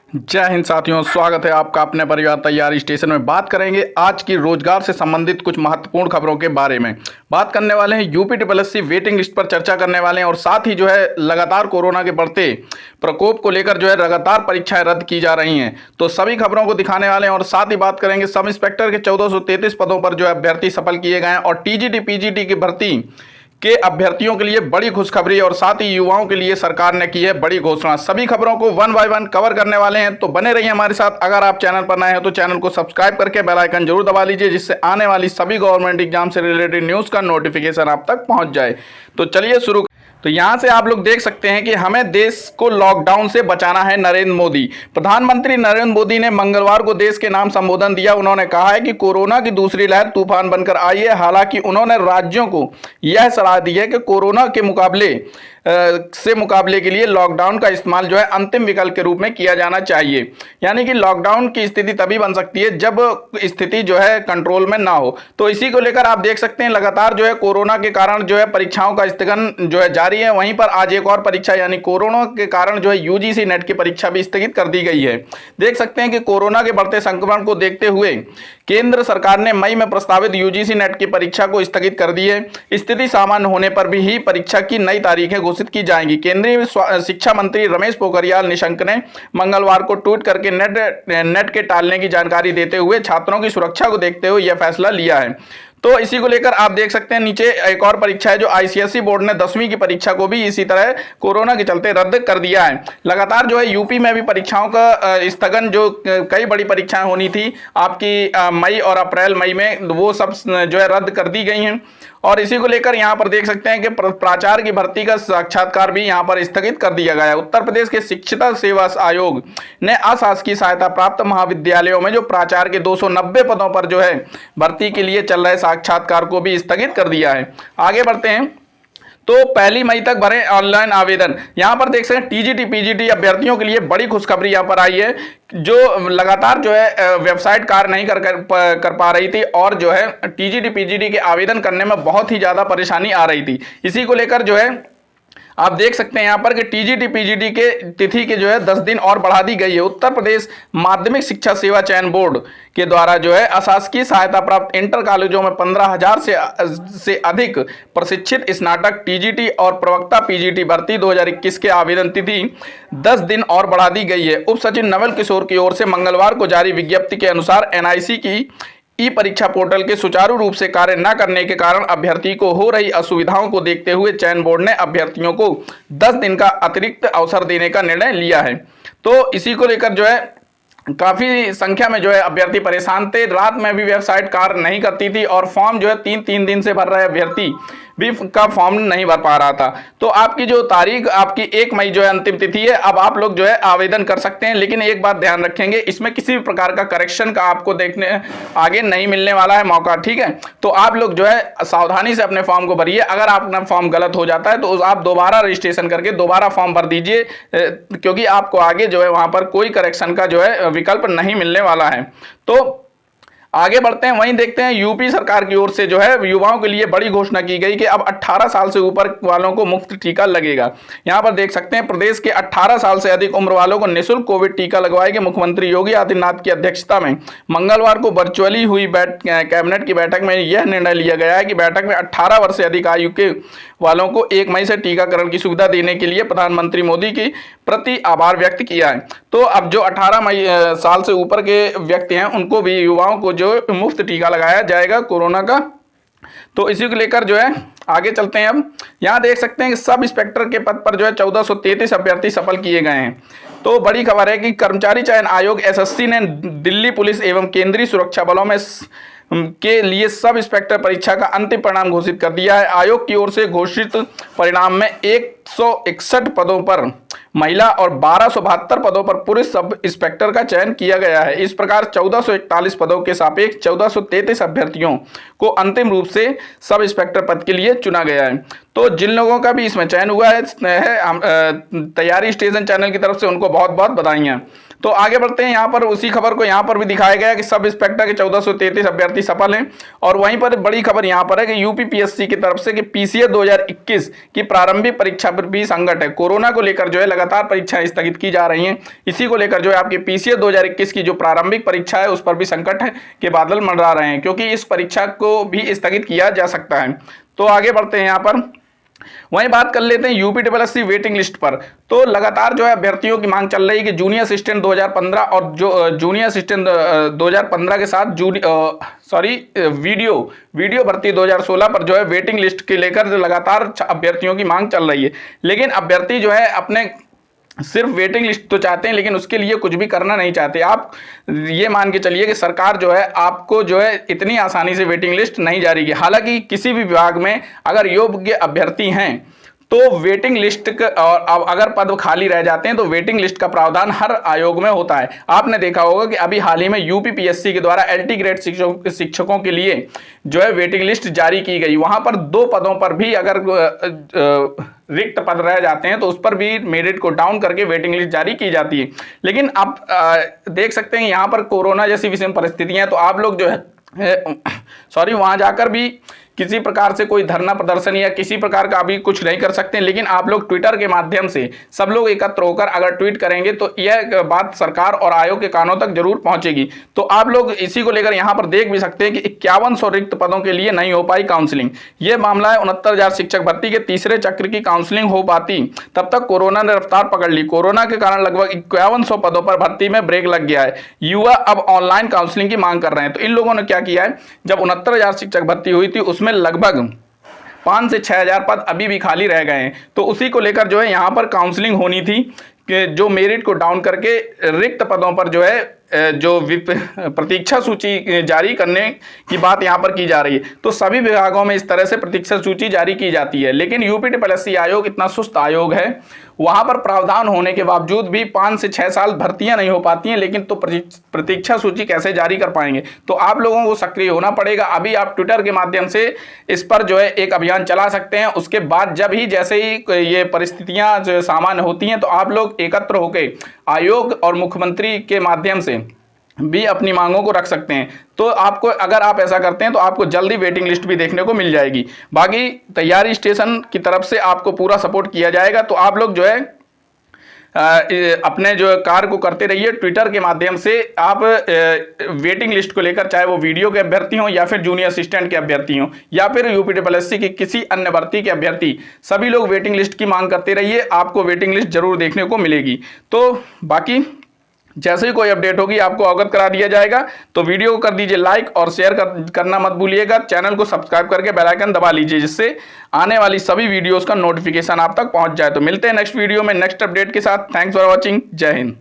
जय हिंद साथियों, स्वागत है आपका अपने परिवार तैयारी स्टेशन में। बात करेंगे आज की रोजगार से संबंधित कुछ महत्वपूर्ण खबरों के बारे में। बात करने वाले हैं यूपीपीएससी वेटिंग लिस्ट पर चर्चा करने वाले हैं और साथ ही जो है लगातार कोरोना के बढ़ते प्रकोप को लेकर जो है लगातार परीक्षाएं रद्द की जा रही हैं, तो सभी खबरों को दिखाने वाले हैं। और साथ ही बात करेंगे सब इंस्पेक्टर के 1433 पदों पर जो है अभ्यर्थी सफल किए गए हैं और टीजीटी पीजीटी की भर्ती के अभ्यर्थियों के लिए बड़ी खुशखबरी और साथ ही युवाओं के लिए सरकार ने की है बड़ी घोषणा। सभी खबरों को वन बाय वन कवर करने वाले हैं, तो बने रहिए हमारे साथ। अगर आप चैनल पर नए हैं तो चैनल को सब्सक्राइब करके बेल आइकन जरूर दबा लीजिए, जिससे आने वाली सभी गवर्नमेंट एग्जाम से रिलेटेड न्यूज़ का नोटिफिकेशन आप तक पहुंच जाए। तो चलिए शुरू। तो यहां से आप लोग देख सकते हैं कि हमें देश को लॉकडाउन से बचाना है। नरेंद्र मोदी, प्रधानमंत्री नरेंद्र मोदी ने मंगलवार को देश के नाम संबोधन दिया। उन्होंने कहा है कि कोरोना की दूसरी लहर तूफान बनकर आई है। हालांकि उन्होंने राज्यों को यह सलाह दी है कि कोरोना के मुकाबले के लिए लॉकडाउन का इस्तेमाल जो है अंतिम विकल्प के रूप में किया जाना चाहिए। यानी कि लॉकडाउन की स्थिति तभी बन सकती है जब स्थिति जो है कंट्रोल में ना हो। तो इसी को लेकर आप देख सकते हैं लगातार जो है कोरोना के कारण जो है परीक्षाओं का स्थगन जो है जारी है। वहीं पर आज एक और परीक्षा यानी कोरोना के कारण जो है यूजीसी नेट की परीक्षा भी स्थगित कर दी गई है। देख सकते हैं कि कोरोना के बढ़ते संक्रमण को देखते हुए केंद्र सरकार ने मई में प्रस्तावित यूजीसी नेट की परीक्षा को स्थगित कर दी है। स्थिति सामान्य होने पर भी ही परीक्षा की नई तारीखें घोषित की जाएंगी। केंद्रीय शिक्षा मंत्री रमेश पोखरियाल निशंक ने मंगलवार को ट्वीट करके नेट के टालने की जानकारी देते हुए छात्रों की सुरक्षा को देखते हुए यह फैसला लिया है। तो इसी को लेकर आप देख सकते हैं नीचे एक और परीक्षा है जो आईसीएसई बोर्ड ने 10वीं की परीक्षा को भी इसी तरह कोरोना के चलते रद्द कर दिया है। लगातार जो है यूपी में भी परीक्षाओं का स्थगन, जो कई बड़ी परीक्षाएं होनी थी आपकी मई और अप्रैल मई में, वो सब जो है रद्द कर दी गई हैं। और इसी को लेकर यहाँ पर देख सकते हैं कि प्राचार्य की भर्ती का साक्षात्कार भी यहाँ पर स्थगित कर दिया गया है। उत्तर प्रदेश के शिक्षता सेवा आयोग ने अशासकीय सहायता प्राप्त महाविद्यालयों में जो प्राचार्य के 290 पदों पर जो है भर्ती के लिए चल रहे साक्षात्कार को भी स्थगित कर दिया है। आगे बढ़ते हैं। तो 1 मई तक भरें ऑनलाइन आवेदन। यहां पर देख सकते हैं टीजीटी पीजीटी अभ्यर्थियों के लिए बड़ी खुशखबरी यहां पर आई है, जो लगातार जो है वेबसाइट कार्य नहीं कर पा रही थी और जो है टीजीटी पीजीटी के आवेदन करने में बहुत ही ज्यादा परेशानी आ रही थी। इसी को लेकर जो है आप देख सकते हैं यहाँ पर कि टीजीटी पीजीटी के तिथि के जो है 10 दिन और बढ़ा दी गई है। उत्तर प्रदेश माध्यमिक शिक्षा सेवा चयन बोर्ड के द्वारा जो है अशासकीय सहायता प्राप्त इंटर कॉलेजों में 15,000 से अधिक प्रशिक्षित स्नातक टीजीटी और प्रवक्ता पीजीटी भर्ती 2021 के आवेदन तिथि 10 दिन और बढ़ा दी गई है। उप सचिव नवल किशोर की ओर से मंगलवार को जारी विज्ञप्ति के अनुसार एनआईसी की ई परीक्षा पोर्टल के सुचारू रूप से कार्य न करने के कारण अभ्यर्थी को हो रही असुविधाओं को देखते हुए चयन बोर्ड ने अभ्यर्थियों को 10 दिन का अतिरिक्त अवसर देने का निर्णय लिया है। तो इसी को लेकर जो है काफी संख्या में जो है अभ्यर्थी परेशान थे। रात में भी वेबसाइट कार्य नहीं करती थी और फॉर्म जो है 3 दिन से भर रहे अभ्यर्थी भी का फॉर्म नहीं भर पा रहा था। तो आपकी जो तारीख आपकी 1 मई जो है अंतिम तिथि है। अब आप लोग जो है आवेदन कर सकते हैं, लेकिन एक बात ध्यान रखेंगे, इसमें किसी भी प्रकार का करेक्शन का आपको देखने आगे नहीं मिलने वाला है मौका, ठीक है। तो आप लोग जो है सावधानी से अपने फॉर्म को भरिए। अगर आपका फॉर्म गलत हो जाता है तो आप दोबारा रजिस्ट्रेशन करके दोबारा फॉर्म भर दीजिए, क्योंकि आपको आगे जो है वहां पर कोई करेक्शन का जो है विकल्प नहीं मिलने वाला है। तो आगे बढ़ते हैं। वहीं देखते हैं यूपी सरकार की ओर से जो है युवाओं के लिए बड़ी घोषणा की गई कि अब 18 साल से ऊपर वालों को मुफ्त टीका लगेगा। यहां पर देख सकते हैं प्रदेश के 18 साल से अधिक उम्र वालों को निःशुल्क कोविड टीका लगवाएंगे। मुख्यमंत्री योगी आदित्यनाथ की अध्यक्षता में मंगलवार को वर्चुअली हुई कैबिनेट की बैठक में यह निर्णय लिया गया है कि बैठक में 18 वर्ष से अधिक आयु के वालों को 1 मई से टीकाकरण की सुविधा देने के लिए प्रधानमंत्री मोदी के प्रति आभार व्यक्त किया है। तो अब जो 18 मई साल से ऊपर के व्यक्ति हैं उनको भी, युवाओं को जो मुफ्त टीका लगाया जाएगा कोरोना का। तो इसी को लेकर जो है आगे चलते हैं। अब यहाँ देख सकते हैं कि सब इंस्पेक्टर के पद पर जो है 1433 अभ्यर्थी सफल किए गए हैं। तो बड़ी खबर है कि कर्मचारी चयन आयोग एसएससी ने दिल्ली पुलिस एवं केंद्रीय सुरक्षा बलों में के लिए सब इंस्पेक्टर परीक्षा का अंतिम परिणाम घोषित कर दिया है। आयोग की ओर से घोषित परिणाम में 161 पदों पर महिला और 1272 पदों पर पुरुष सब इंस्पेक्टर का चयन किया गया है। इस प्रकार 1441 पदों के सापेक्ष 1433 अभ्यर्थियों को अंतिम रूप से सब इंस्पेक्टर पद के लिए चुना गया है। तो जिन लोगों का भी इसमें चयन हुआ है तैयारी स्टेशन चैनल की तरफ से उनको बहुत बहुत बधाइयाँ। तो आगे बढ़ते हैं, यहाँ पर उसी खबर को यहाँ पर भी दिखाया गया है कि सब इंस्पेक्टर के 1433 अभ्यर्थी सफल हैं। और वहीं पर बड़ी खबर यहाँ पर है कि यूपीपीएससी की तरफ से कि पीसीए 2021 की प्रारंभिक परीक्षा पर भी संकट है। कोरोना को लेकर जो है लगातार परीक्षाएं स्थगित की जा रही हैं। इसी को लेकर जो है आपकी पीसीए 2021 की जो प्रारंभिक परीक्षा है उस पर भी संकट है के बादल मंडरा रहे हैं, क्योंकि इस परीक्षा को भी स्थगित किया जा सकता है। तो आगे बढ़ते हैं, यहाँ पर वहीं बात कर लेते हैं यूपीपीएससी वेटिंग लिस्ट पर। तो लगातार जो है अभ्यर्थियों की मांग चल रही है कि जूनियर असिस्टेंट 2015 और जो जूनियर असिस्टेंट 2015 के साथ वीडियो भर्ती 2016 पर जो है वेटिंग लिस्ट के लेकर लगातार अभ्यर्थियों की मांग चल रही है। लेकिन अभ्यर्थी जो है अपने सिर्फ वेटिंग लिस्ट तो चाहते हैं, लेकिन उसके लिए कुछ भी करना नहीं चाहते। आप ये मान के चलिए कि सरकार जो है आपको जो है इतनी आसानी से वेटिंग लिस्ट नहीं जारी की। हालांकि किसी भी विभाग में अगर योग्य अभ्यर्थी हैं तो वेटिंग लिस्ट और अगर पद खाली रह जाते हैं तो वेटिंग लिस्ट का प्रावधान हर आयोग में होता है। आपने देखा होगा कि अभी हाल ही में यूपीपीएससी के द्वारा एलटी ग्रेड शिक्षकों के लिए जो है वेटिंग लिस्ट जारी की गई। वहां पर 2 पदों पर भी अगर रिक्त पद रह जाते हैं तो उस पर भी मेरिट को डाउन करके वेटिंग लिस्ट जारी की जाती है। लेकिन आप देख सकते हैं यहाँ पर कोरोना जैसी विषम परिस्थितियां हैं, तो आप लोग जो है वहां जाकर भी किसी प्रकार से कोई धरना प्रदर्शन या किसी प्रकार का अभी कुछ नहीं कर सकते। लेकिन आप लोग ट्विटर के माध्यम से सब लोग एकत्र होकर अगर ट्वीट करेंगे तो यह बात सरकार और आयोग के कानों तक जरूर पहुंचेगी। तो आप लोग इसी को लेकर यहां पर देख भी सकते हैं कि 5100 रिक्त पदों के लिए नहीं हो पाई काउंसलिंग। यह मामला है 69,000 शिक्षक भर्ती के तीसरे चक्र की काउंसलिंग हो पाती तब तक कोरोना ने रफ्तार पकड़ ली। कोरोना के कारण लगभग 5100 पदों पर भर्ती में ब्रेक लग गया है। युवा अब ऑनलाइन काउंसलिंग की मांग कर रहे हैं। तो इन लोगों ने क्या किया है, जब 69,000 शिक्षक भर्ती हुई थी उसमें लगभग 5 से 6,000 पद अभी भी खाली रह गए हैं। तो उसी को लेकर जो है यहाँ पर काउंसलिंग होनी थी कि जो मेरिट को डाउन करके रिक्त पदों पर जो है जो प्रतीक्षा सूची जारी करने की बात यहाँ पर की जा रही है। तो सभी विभागों में इस तरह से प्रतीक्षा सूची जारी की जाती है। लेकिन यूपीपीएससी आयोग इतना सुस्त आयोग है, वहां पर प्रावधान होने के बावजूद भी 5 से 6 साल भर्तियां नहीं हो पाती हैं। लेकिन तो प्रतीक्षा सूची कैसे जारी कर पाएंगे। तो आप लोगों को सक्रिय होना पड़ेगा। अभी आप ट्विटर के माध्यम से इस पर जो है एक अभियान चला सकते हैं। उसके बाद जब ही जैसे ही ये परिस्थितियां जो सामान्य होती हैं तो आप लोग एकत्र होकर आयोग और मुख्यमंत्री के माध्यम से भी अपनी मांगों को रख सकते हैं। तो आपको अगर आप ऐसा करते हैं तो आपको जल्दी वेटिंग लिस्ट भी देखने को मिल जाएगी। बाकी तैयारी स्टेशन की तरफ से आपको पूरा सपोर्ट किया जाएगा। तो आप लोग जो है अपने जो कार्य को करते रहिए। ट्विटर के माध्यम से आप वेटिंग लिस्ट को लेकर, चाहे वो वीडियो के अभ्यर्थी हों या फिर जूनियर असिस्टेंट के अभ्यर्थी हों या फिर यूपीपीएससी की किसी अन्य भर्ती के अभ्यर्थी, सभी लोग वेटिंग लिस्ट की मांग करते रहिए। आपको वेटिंग लिस्ट जरूर देखने को मिलेगी। तो बाकी जैसे ही कोई अपडेट होगी आपको अवगत करा दिया जाएगा। तो वीडियो को कर दीजिए लाइक और शेयर करना मत भूलिएगा। चैनल को सब्सक्राइब करके बेल आइकन दबा लीजिए, जिससे आने वाली सभी वीडियोस का नोटिफिकेशन आप तक पहुंच जाए। तो मिलते हैं नेक्स्ट वीडियो में नेक्स्ट अपडेट के साथ। Thanks for watching. जय हिंद।